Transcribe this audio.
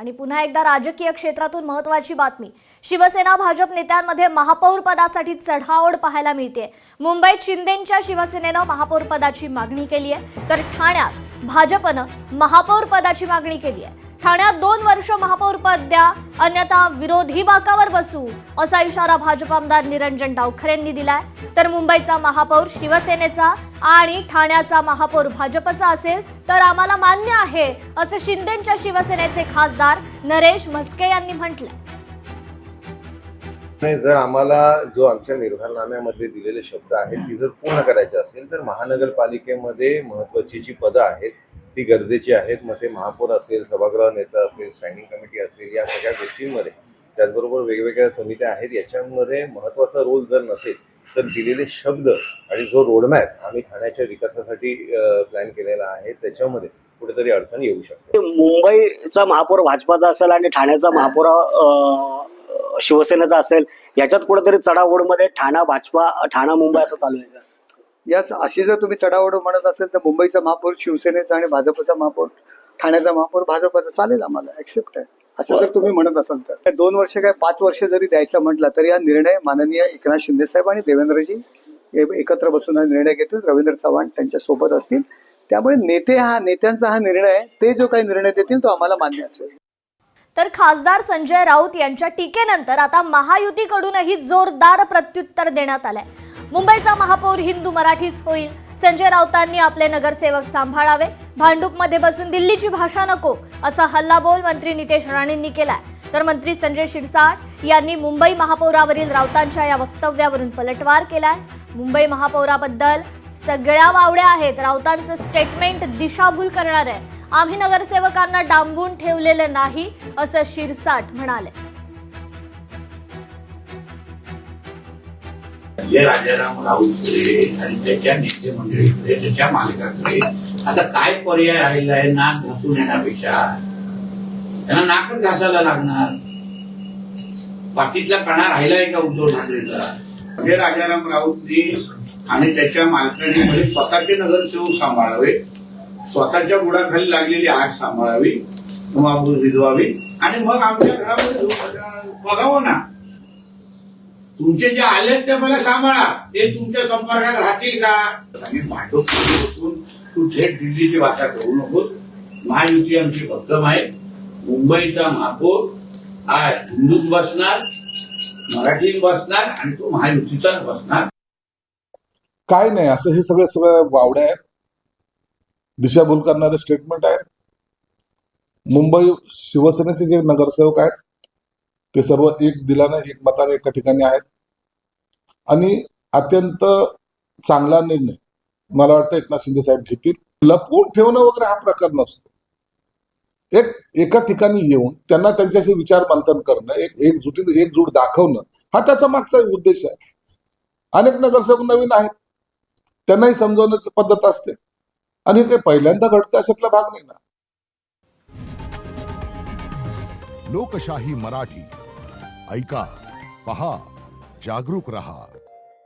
आणि पुन्हा एकदा राजकीय क्षेत्रातून महत्त्वाची बातमी. शिवसेना भाजप नेत्यांमध्ये महापौर पदासाठी चढाओढ पाहायला मिळते. मुंबईत शिंदेंच्या शिवसेनेनं महापौर पदाची मागणी केली आहे, तर ठाण्यात भाजपनं महापौर पदाची मागणी केली आहे. ठाण्यात 2 वर्ष महापौर पद द्या, अन्यथा विरोधी बाकावर बसू, असा इशारा भाजप आमदार निरंजन डावखरेंनी दिलाय. तर मुंबईचा महापौर शिवसेनेचा आणि ठाण्याचा महापौर भाजपचा असेल तर आम्हाला मान्य आहे, असे शिंदेंच्या शिवसेनेचे खासदार नरेश म्हस्के यांनी म्हटलंय. नाही, जर आम्हाला जो आमच्या निर्धारनाम्यामध्ये दिलेले शब्द आहेत ती जर पूर्ण करायचे असेल तर महानगरपालिकेमध्ये महत्त्वाची जी पदं आहेत ती गरजेची आहेत. मग ते महापौर असेल, सभागृह नेता असेल, स्टँडिंग कमिटी असेल, या सगळ्या गोष्टींमध्ये त्याचबरोबर वेगवेगळ्या समित्या आहेत. याच्यामध्ये महत्त्वाचा रोल जर नसेल तर दिलेले शब्द आणि जो रोडमॅप आम्ही ठाण्याच्या विकासासाठी प्लॅन केलेला आहे त्याच्यामध्ये कुठेतरी अडचण येऊ शकते. मुंबईचा महापौर भाजपाचा असेल आणि ठाण्याचा महापौर शिवसेनेचा असेल, याच्यात कुठेतरी चढाओढमध्ये ठाणा मुंबई असं चालू आहे. याच अशी जर तुम्ही चढाओढ म्हणत असेल तर मुंबईचा महापौर शिवसेनेचा आणि भाजपचा महापौर ठाण्याचा महापौर भाजपचा चालेल, आम्हाला ऍक्सेप्ट आहे असं जर तुम्ही म्हणत असाल तर. 2 वर्ष काय 5 वर्ष जरी द्यायचा म्हटलं तरी हा निर्णय माननीय एकनाथ शिंदे साहेब आणि देवेंद्रजी एकत्र बसून हा निर्णय घेतील. रवींद्र चव्हाण त्यांच्या सोबत असतील. त्यामुळे नेत्यांचा हा निर्णय आहे. ते जो काही निर्णय देतील तो आम्हाला मान्य असेल. तर खासदार संजय राऊत यांच्या टीकेनंतर आता महायुतीकडूनही जोरदार प्रत्युत्तर देण्यात आलंय. मुंबईचा महापौर हिंदू मराठीच होईल, संजय राऊतांनी आपले नगरसेवक सांभाळावे, भांडूपमध्ये बसून दिल्लीची भाषा नको, असा हल्लाबोल मंत्री नितेश राणेंनी केलाय. तर मंत्री संजय शिरसाट यांनी मुंबई महापौरावरील राऊतांच्या या वक्तव्यावरून पलटवार केलाय. मुंबई महापौराबद्दल सगळ्या वावड्या आहेत, राऊतांचं स्टेटमेंट दिशाभूल करणार आहे, आम्ही नगरसेवकांना डांबून ठेवलेले नाही, असं शिरसाट म्हणाले. राजाराम राऊतकडे आणि त्याच्या नेते मंडळीकडे, त्याच्या मालकाकडे आता काय पर्याय राहिला आहे? नाक घासून येण्यापेक्षा त्यांना नाकच घासायला लागणार. बाकीचा कणा राहिलाय का उद्धव ठाकरेचा? राजाराम राऊतनी आणि त्याच्या मालकाने स्वतःचे नगरसेवक सांभाळावे, स्वतःच्या बुडाखाली लागलेली आग सांभाळावी, धुमाकूळ भिजवावी आणि मग आमच्या घरामध्ये बघावं ना. तुमचे जे आले ते मला सांभाळा, ते तुमच्या संपर्कात राहतील का? आणि भांडूप बसून तू थेट दिल्लीची भाषा करू नकोस. महायुती आमची भक्कम आहे. मुंबईचा महापौर आज हिंदूत बसणार, मराठीत बसणार आणि तो महायुतीचाच बसणार. काय नाही, असं हे सगळं वावड्या आहेत, दिशाभूल करणारे स्टेटमेंट आहेत. मुंबई शिवसेनेचे जे नगरसेवक आहेत ते सर्व एक दिलाने, एक मताने एका ठिकाणी आहेत आणि अत्यंत चांगला निर्णय मला वाटतं एकनाथ शिंदे साहेब घेतील. लपवून ठेवणं वगैरे हा प्रकार नसतो. एका ठिकाणी येऊन त्यांना त्यांच्याशी विचार मंथन करणं, एकजूट दाखवणं, हा त्याचा मागचा उद्देश आहे. अनेक नगरसेवक नवीन आहेत, त्यांनाही समजवण्याची पद्धत असते आणि हे काही पहिल्यांदा घडतं अशातला भाग नाही ना. लोकशाही मराठी ऐका, पहा, जागरूक रहा.